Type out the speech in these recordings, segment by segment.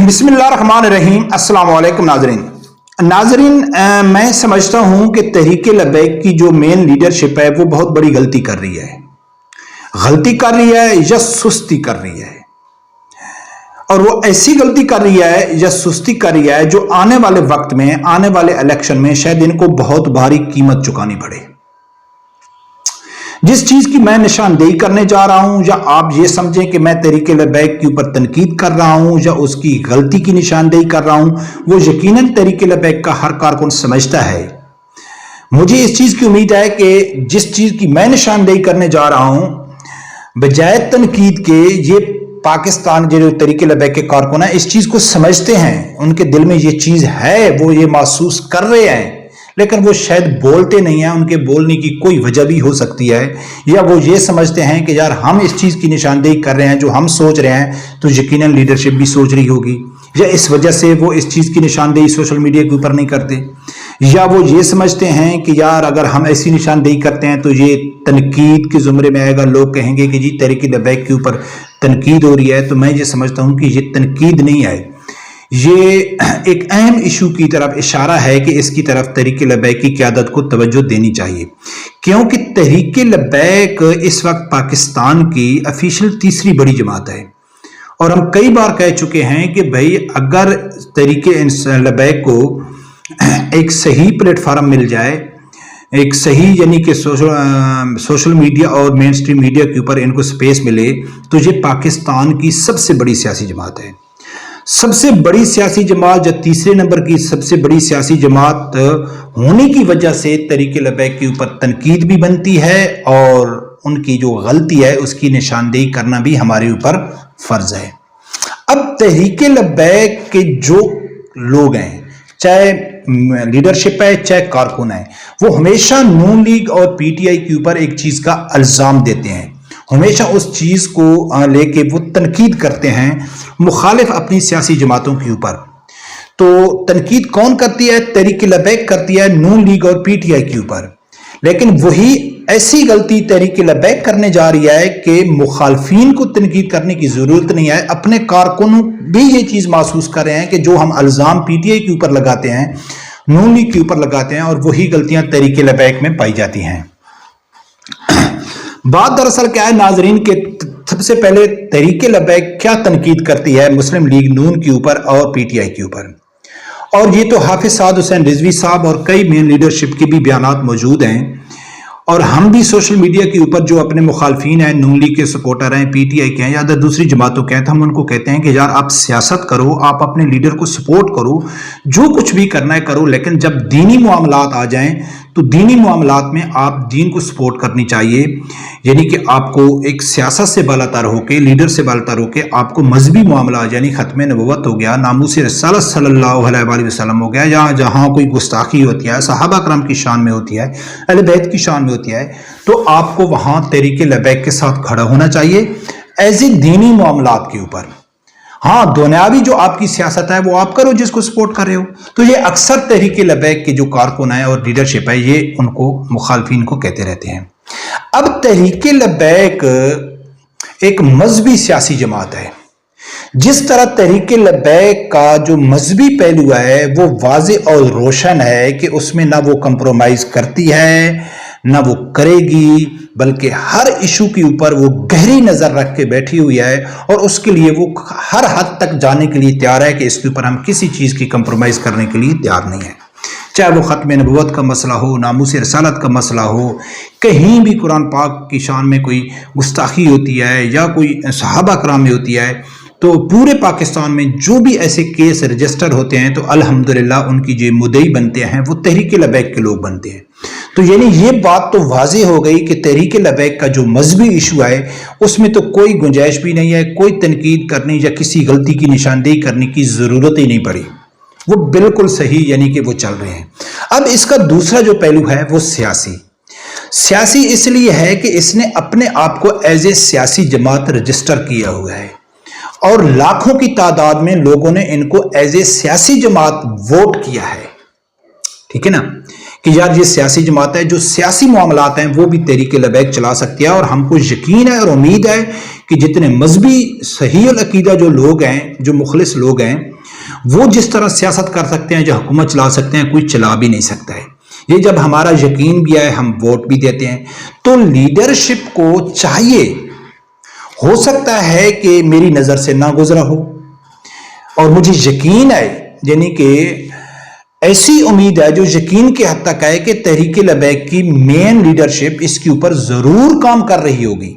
बिस्मिल्लाहिर्रहमानिर्रहीम। अस्सलाम वालेकुम नाजरीन, मैं समझता हूं कि तहरीक लबैक की जो मेन लीडरशिप है वो बहुत बड़ी गलती कर रही है। गलती कर रही है या सुस्ती कर रही है, और वो ऐसी गलती कर रही है या सुस्ती कर रही है जो आने वाले वक्त में, आने वाले इलेक्शन में शायद इनको बहुत भारी कीमत चुकानी पड़े। जिस चीज की मैं निशानदेही करने जा रहा हूं, या आप ये समझें कि मैं तहरीक लबैक के ऊपर तनकीद कर रहा हूं या उसकी गलती की निशानदेही कर रहा हूं, वो यकीनन तहरीक लबैक का हर कारकुन समझता है। मुझे इस चीज की उम्मीद है कि जिस चीज की मैं निशानदेही करने जा रहा हूं, बजाय तनकीद के, ये पाकिस्तान जो तहरीक लबैक के कारकुन है इस चीज को समझते हैं, उनके दिल में ये चीज है, वो ये महसूस कर रहे हैं, लेकिन वो शायद बोलते नहीं हैं। उनके बोलने की कोई वजह भी हो सकती है, या वो ये समझते हैं कि यार हम इस चीज की निशानदेही कर रहे हैं, जो हम सोच रहे हैं तो यकीनन लीडरशिप भी सोच रही होगी, या इस वजह से वो इस चीज की निशानदेही सोशल मीडिया के ऊपर नहीं करते, या वो ये समझते हैं कि यार अगर हम ऐसी निशानदेही करते हैं तो ये तनकीद के जुमरे में आएगा, लोग कहेंगे कि जी तहरीक लबैक के ऊपर तनकीद हो रही है। तो मैं ये समझता हूं कि ये तनकीद नहीं है, ये एक अहम इशू की तरफ इशारा है कि इसकी तरफ तहरीक लबैक की क़यादत को तवज्जो देनी चाहिए, क्योंकि तहरीक लबैक इस वक्त पाकिस्तान की ऑफिशियल तीसरी बड़ी जमात है। और हम कई बार कह चुके हैं कि भाई अगर तहरीक लबैक को एक सही प्लेटफार्म मिल जाए, एक सही यानी कि सोशल मीडिया और मेन स्ट्रीम मीडिया के ऊपर इनको स्पेस मिले, तो ये पाकिस्तान की सबसे बड़ी सियासी जमात है। सबसे बड़ी सियासी जमात या तीसरे नंबर की सबसे बड़ी सियासी जमात होने की वजह से तहरीक लबैक के ऊपर तनकीद भी बनती है, और उनकी जो गलती है उसकी निशानदेही करना भी हमारे ऊपर फर्ज है। अब तहरीक लबैक के जो लोग हैं, चाहे लीडरशिप है चाहे कारकुन है, वो हमेशा नून लीग और पीटीआई के ऊपर एक चीज का इल्जाम देते हैं, हमेशा उस चीज को लेके वो तनकीद करते हैं मुखालिफ अपनी सियासी जमातों के ऊपर। तो तनकीद कौन करती है? तहरीक लबैक करती है नून लीग और पीटीआई के ऊपर। लेकिन वही ऐसी गलती तहरीक लबैक करने जा रही है कि मुखालफीन को तनकीद करने की जरूरत नहीं है। अपने कारकुन भी ये चीज महसूस कर रहे हैं कि जो हम इल्जाम पीटीआई के ऊपर लगाते हैं, नून लीग के ऊपर लगाते हैं, और वही गलतियां तहरीक लबैक में पाई जाती हैं। बात दरअसल क्या है नाजरीन, के सबसे पहले तहरीक लबैक क्या तनकीद करती है मुस्लिम लीग नून के ऊपर और पीटीआई के ऊपर। और ये तो हाफिज साद हुसैन रिजवी साहब और कई मेन लीडरशिप के भी बयानात मौजूद हैं, और हम भी सोशल मीडिया के ऊपर जो अपने मुखालफीन हैं, नून लीग के सपोर्टर हैं, पीटीआई के हैं या दूसरी जमातों के हैं, तो हम उनको कहते हैं कि यार आप सियासत करो, आप अपने लीडर को सपोर्ट करो, जो कुछ भी करना है करो, लेकिन जब दीनी मामलात आ जाएं तो दीनी मामलात में आप दीन को सपोर्ट करनी चाहिए। यानी कि आपको एक सियासत से बालातर होके, लीडर से बालातर होके आपको मजहबी मामला यानी खत्म नबुव्वत हो गया, नामूस रिसालत सल्लल्लाहु अलैहि वसल्लम हो गया, या जहाँ कोई गुस्ताखी होती है, सहाबा करम की शान में होती है, अहले बैत की शान में होती है, तो आपको वहाँ तहरीक लबैक के साथ खड़ा होना चाहिए एज ए दीनी मामलात के ऊपर। हाँ, दुनियावी जो आपकी सियासत है वो आप करो जिसको सपोर्ट कर रहे हो। तो ये अक्सर तहरीक लबैक के जो कारकुन है और लीडरशिप है, ये उनको मुखालफीन को कहते रहते हैं। अब तहरीक लबैक एक मजहबी सियासी जमात है। जिस तरह तहरीक लबैक का जो मजहबी पहलू है वो वाज़ेह और रोशन है कि उसमें ना वो कंप्रोमाइज करती है ना वो करेगी, बल्कि हर इशू के ऊपर वो गहरी नजर रख के बैठी हुई है, और उसके लिए वो हर हद तक जाने के लिए तैयार है कि इसके ऊपर हम किसी चीज की कंप्रोमाइज करने के लिए तैयार नहीं है। चाहे वो खत्म नबुव्वत का मसला हो, नामूस रिसालत का मसला हो, कहीं भी कुरान पाक की शान में कोई गुस्ताखी होती है या कोई सहाबा कराम में होती है, तो पूरे पाकिस्तान में जो भी ऐसे केस रजिस्टर होते हैं तो अल्हम्दुलिल्लाह उनकी जो मुद्दई बनते हैं वो तहरीक लबैक के लोग बनते हैं। तो यानी ये बात तो वाज़ेह हो गई कि तहरीक लबैक का जो मजहबी इशू है उसमें तो कोई गुंजाइश भी नहीं है, कोई तनकीद करने या किसी गलती की निशानदेही करने की जरूरत ही नहीं पड़ी, वो बिल्कुल सही यानी कि वो चल रहे हैं। अब इसका दूसरा जो पहलू है वो सियासी इसलिए है कि इसने अपने आप को एज ए सियासी जमात रजिस्टर किया हुआ है, और लाखों की तादाद में लोगों ने इनको एज ए सियासी जमात वोट किया है। ٹھیک ہے نا, کہ یار یہ سیاسی جماعت ہے, جو سیاسی معاملات ہیں وہ بھی تحریک لبیک چلا سکتی ہے, اور ہم کو یقین ہے اور امید ہے کہ جتنے مذہبی صحیح العقیدہ جو لوگ ہیں, جو مخلص لوگ ہیں, وہ جس طرح سیاست کر سکتے ہیں, جو حکومت چلا سکتے ہیں, کوئی چلا بھی نہیں سکتا ہے. یہ جب ہمارا یقین بھی ہے, ہم ووٹ بھی دیتے ہیں, تو لیڈرشپ کو چاہیے, ہو سکتا ہے کہ میری نظر سے نہ گزرا ہو, اور مجھے یقین ہے, یعنی کہ ایسی امید ہے جو یقین کے حد تک ہے کہ تحریک لبیک کی مین لیڈرشپ اس کے اوپر ضرور کام کر رہی ہوگی.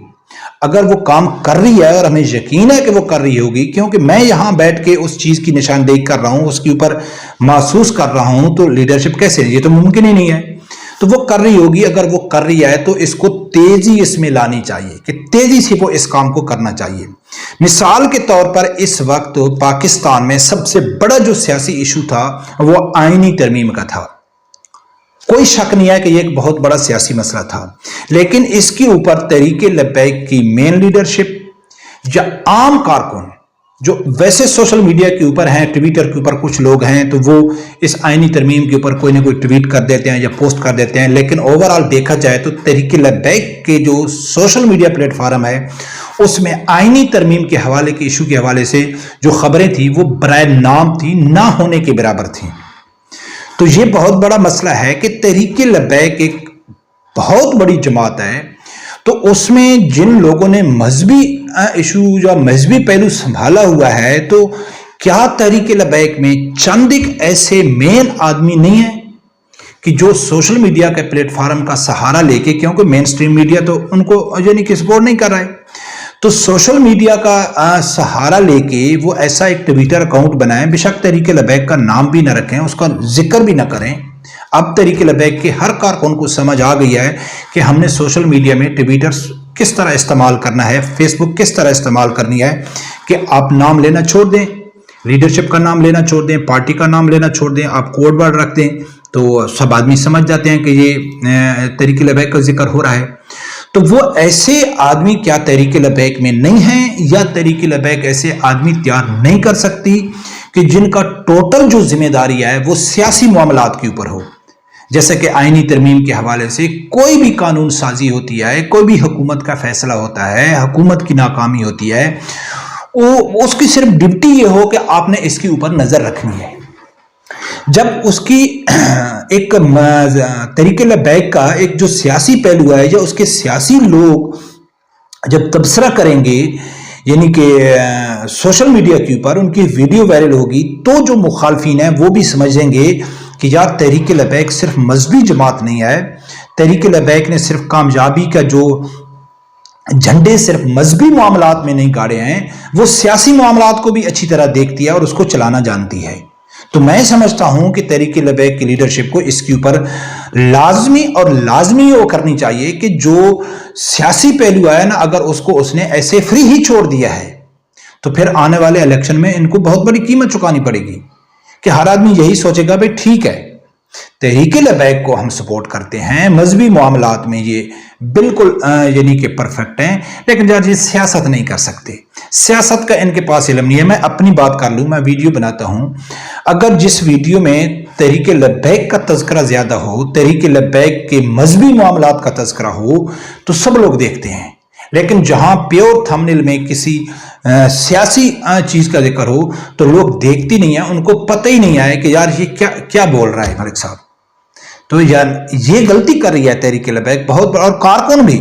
اگر وہ کام کر رہی ہے, اور ہمیں یقین ہے کہ وہ کر رہی ہوگی, کیونکہ میں یہاں بیٹھ کے اس چیز کی نشاندہی کر رہا ہوں, اس کے اوپر محسوس کر رہا ہوں, تو لیڈرشپ کیسے, یہ تو ممکن ہی نہیں ہے. تو وہ کر رہی ہوگی. اگر وہ کر رہی ہے تو اس کو تیزی اس میں لانی چاہیے, کہ تیزی سے وہ اس کام کو کرنا چاہیے. مثال کے طور پر اس وقت پاکستان میں سب سے بڑا جو سیاسی ایشو تھا وہ آئینی ترمیم کا تھا. کوئی شک نہیں ہے کہ یہ ایک بہت بڑا سیاسی مسئلہ تھا, لیکن اس کے اوپر تحریک لبیک کی مین لیڈرشپ یا عام کارکن جو ویسے سوشل میڈیا کے اوپر ہیں, ٹویٹر کے اوپر کچھ لوگ ہیں, تو وہ اس آئینی ترمیم کے اوپر کوئی نہ کوئی ٹویٹ کر دیتے ہیں یا پوسٹ کر دیتے ہیں. لیکن اوورآل دیکھا جائے تو تحریک لبیک کے جو سوشل میڈیا پلیٹ فارم ہے, اس میں آئینی ترمیم کے حوالے کے ایشو کے حوالے سے جو خبریں تھیں وہ برائے نام تھی, نہ ہونے کے برابر تھیں. تو یہ بہت بڑا مسئلہ ہے کہ تحریک لبیک ایک بہت بڑی جماعت ہے, تو اس میں جن لوگوں نے مذہبی ایشو یا مذہبی پہلو سنبھالا ہوا ہے, تو کیا تحریک لبیک میں چند ایک ایسے مین آدمی نہیں ہیں کہ جو سوشل میڈیا کے پلیٹ فارم کا سہارا لے کے, کیونکہ مین سٹریم میڈیا تو ان کو یعنی کہ سپورٹ نہیں کر رہا ہے, تو سوشل میڈیا کا سہارا لے کے وہ ایسا ایک ٹویٹر اکاؤنٹ بنائیں, بے شک تحریک لبیک کا نام بھی نہ رکھیں, اس کا ذکر بھی نہ کریں. اب تحریک لبیک کے ہر کارکن کو سمجھ آ گئی ہے کہ ہم نے سوشل میڈیا میں ٹویٹر کس طرح استعمال کرنا ہے, فیس بک کس طرح استعمال کرنی ہے, کہ آپ نام لینا چھوڑ دیں, لیڈرشپ کا نام لینا چھوڑ دیں, پارٹی کا نام لینا چھوڑ دیں, آپ کوڈ ورڈ رکھ دیں, تو سب آدمی سمجھ جاتے ہیں کہ یہ تحریک لبیک کا ذکر ہو رہا ہے. تو وہ ایسے آدمی کیا تحریک لبیک میں نہیں ہیں, یا تحریک لبیک ایسے آدمی تیار نہیں کر سکتی کہ جن کا ٹوٹل جو ذمہ داری ہے وہ سیاسی معاملات کے اوپر ہو. جیسے کہ آئینی ترمیم کے حوالے سے کوئی بھی قانون سازی ہوتی ہے, کوئی بھی حکومت کا فیصلہ ہوتا ہے, حکومت کی ناکامی ہوتی ہے, اس کی صرف ڈیوٹی یہ ہو کہ آپ نے اس کے اوپر نظر رکھنی ہے. جب اس کی ایک تحریک لبیک کا ایک جو سیاسی پہلو ہے, یا اس کے سیاسی لوگ جب تبصرہ کریں گے, یعنی کہ سوشل میڈیا کے اوپر ان کی ویڈیو وائرل ہوگی, تو جو مخالفین ہیں وہ بھی سمجھیں گے کہ یار تحریک لبیک صرف مذہبی جماعت نہیں ہے, تحریک لبیک نے صرف کامیابی کا جو جھنڈے صرف مذہبی معاملات میں نہیں گاڑے ہیں, وہ سیاسی معاملات کو بھی اچھی طرح دیکھتی ہے اور اس کو چلانا جانتی ہے. تو میں سمجھتا ہوں کہ تحریک لبیک کی لیڈرشپ کو اس کے اوپر لازمی وہ کرنی چاہیے کہ جو سیاسی پہلو ہے نا, اگر اس نے ایسے فری ہی چھوڑ دیا ہے, تو پھر آنے والے الیکشن میں ان کو بہت بڑی قیمت چکانی پڑے گی, کہ ہر آدمی یہی سوچے گا بھائی ٹھیک ہے تحریک لبیک کو ہم سپورٹ کرتے ہیں, مذہبی معاملات میں یہ بالکل یعنی کہ پرفیکٹ ہیں, لیکن جب یہ سیاست نہیں کر سکتے, سیاست کا ان کے پاس علم نہیں ہے. میں اپنی بات کر لوں, میں ویڈیو بناتا ہوں, اگر جس ویڈیو میں تحریک لبیک کا تذکرہ زیادہ ہو, تحریک لبیک کے مذہبی معاملات کا تذکرہ ہو, تو سب لوگ دیکھتے ہیں. لیکن جہاں پیور تھمبنیل میں کسی سیاسی چیز کا ذکر ہو تو لوگ دیکھتی نہیں ہیں, ان کو پتہ ہی نہیں آئے کہ یار یہ کیا بول رہا ہے ملک صاحب. تو یار یہ غلطی کر رہی ہے تحریک لبیک بہت, اور کارکن بھی.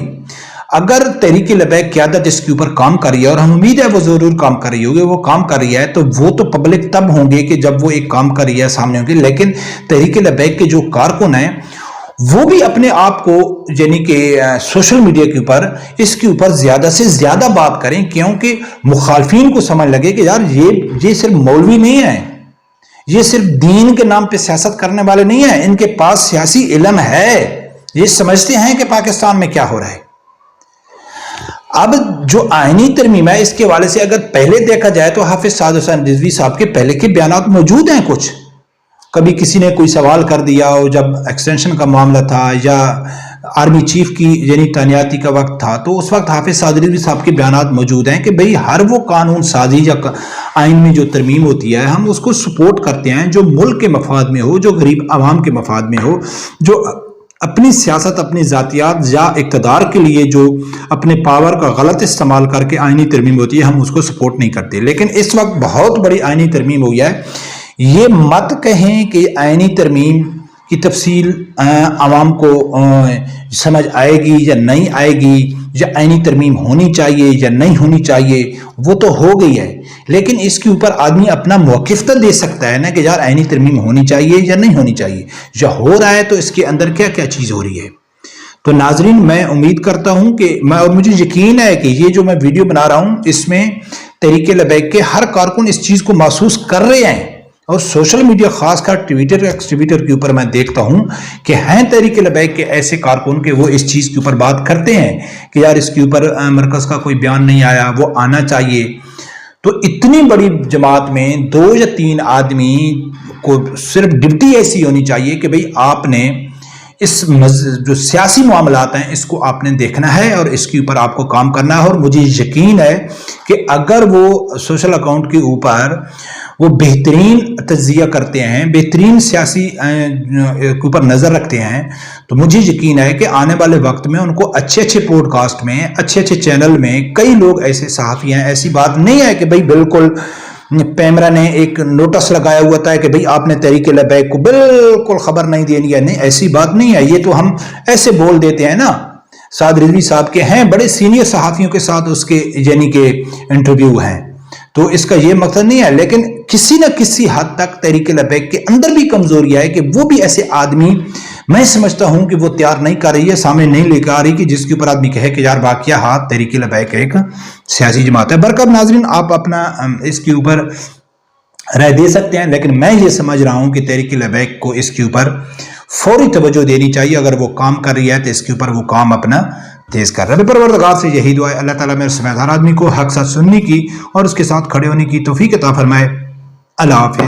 اگر تحریک لبیک قیادت اس کے اوپر کام کر رہی ہے, اور ہم امید ہے وہ ضرور کام کر رہی ہوگی, وہ کام کر رہی ہے, تو وہ تو پبلک تب ہوں گے کہ جب وہ ایک کام کر رہی ہے سامنے ہوں گے. لیکن تحریک لبیک کے جو کارکن ہیں وہ بھی اپنے آپ کو یعنی کہ سوشل میڈیا کے اوپر اس کے اوپر زیادہ سے زیادہ بات کریں, کیونکہ مخالفین کو سمجھ لگے کہ یار یہ صرف مولوی نہیں ہے, یہ صرف دین کے نام پہ سیاست کرنے والے نہیں ہیں, ان کے پاس سیاسی علم ہے, یہ سمجھتے ہیں کہ پاکستان میں کیا ہو رہا ہے. اب جو آئینی ترمیم ہے اس کے حوالے سے اگر پہلے دیکھا جائے تو حافظ سعد حسین رضوی صاحب کے پہلے کے بیانات موجود ہیں. کچھ کبھی کسی نے کوئی سوال کر دیا ہو جب ایکسٹینشن کا معاملہ تھا, یا आर्मी चीफ की यानी तैनाती का वक्त था, तो उस वक्त हाफिज साद रिजवी साहब के बयानात मौजूद हैं कि भाई हर वो कानून साजी या आइन में जो तरमीम होती है हम उसको सपोर्ट करते हैं जो मुल्क के मफाद में हो, जो गरीब आवाम के मफाद में हो, जो अपनी सियासत, अपनी ज़ातियात या इक़्तिदार के लिए जो अपने पावर का गलत इस्तेमाल करके आइनी तरमीम होती है हम उसको सपोर्ट नहीं करते। लेकिन इस वक्त बहुत बड़ी आइनी तरमीम हुई है। ये मत कहें कि आइनी तरमीम की तफसील आवाम को समझ आएगी या नहीं आएगी, या आइनी तरमीम होनी चाहिए या नहीं होनी चाहिए, वो तो हो गई है। लेकिन इसके ऊपर आदमी अपना मौक़िफ़ तो दे सकता है ना कि यार आइनी तरमीम होनी चाहिए या नहीं होनी चाहिए, या हो रहा है तो इसके अंदर क्या क्या चीज़ हो रही है। तो नाजरीन, मैं उम्मीद करता हूँ कि और मुझे यकीन है कि ये जो मैं वीडियो बना रहा हूँ इसमें तहरीक लबैक के हर कारकुन इस चीज़ को महसूस कर रहे हैं। और सोशल मीडिया, खासकर ट्विटर के ऊपर मैं देखता हूं कि हैं तहरीक लबैक के ऐसे कारकुन के वो इस चीज़ के ऊपर बात करते हैं कि यार इसके ऊपर मरकज़ का कोई बयान नहीं आया, वो आना चाहिए। तो इतनी बड़ी जमात में 2 या 3 आदमी को सिर्फ ड्यूटी ऐसी होनी चाहिए कि भाई आपने इस जो सियासी मामलात हैं इसको आपने देखना है और इसके ऊपर आपको काम करना है। और मुझे यकीन है कि अगर वो सोशल अकाउंट के ऊपर वो बेहतरीन तज्जिया करते हैं, बेहतरीन सियासी के ऊपर नज़र रखते हैं, तो मुझे यकीन है कि आने वाले वक्त में उनको अच्छे अच्छे पॉडकास्ट में, अच्छे अच्छे चैनल में कई लोग ऐसे सहाफ़ी हैं। ऐसी बात नहीं है कि भाई बिल्कुल पैमरा ने एक नोटिस लगाया हुआ था कि भाई आपने तहरीक लबैक को बिल्कुल खबर नहीं देनी है, नहीं, ऐसी बात नहीं है। ये तो हम ऐसे बोल देते हैं ना। साद रिजवी साहब के हैं बड़े सीनियर सहाफ़ियों के साथ उसके यानी कि इंटरव्यू हैं, तो इसका ये मकसद नहीं है। लेकिन किसी न किसी हद तक तहरीक लबैक के अंदर भी कमजोरियां है कि वो भी ऐसे आदमी, मैं समझता हूं कि वो तैयार नहीं कर रही है, सामने नहीं लेकर आ रही कि जिसके ऊपर आदमी कहे कि यार वाकया हाथ तहरीक लबैक एक सियासी जमात है। बरकत नाजरीन, आप अपना इसके ऊपर राय दे सकते हैं, लेकिन मैं ये समझ रहा हूं कि तहरीक लबैक को इसके ऊपर फौरी तवज्जो देनी चाहिए। अगर वो काम कर रही है तो इसके ऊपर वो काम अपना तेज कर रहा है। परवरदिगार से यही दुआ है, अल्लाह ताला मेरे समझदार आदमी को हक साथ सुनने की और उसके साथ खड़े होने की तौफीक अता फरमाए। अल्लाह हाफ़िज़।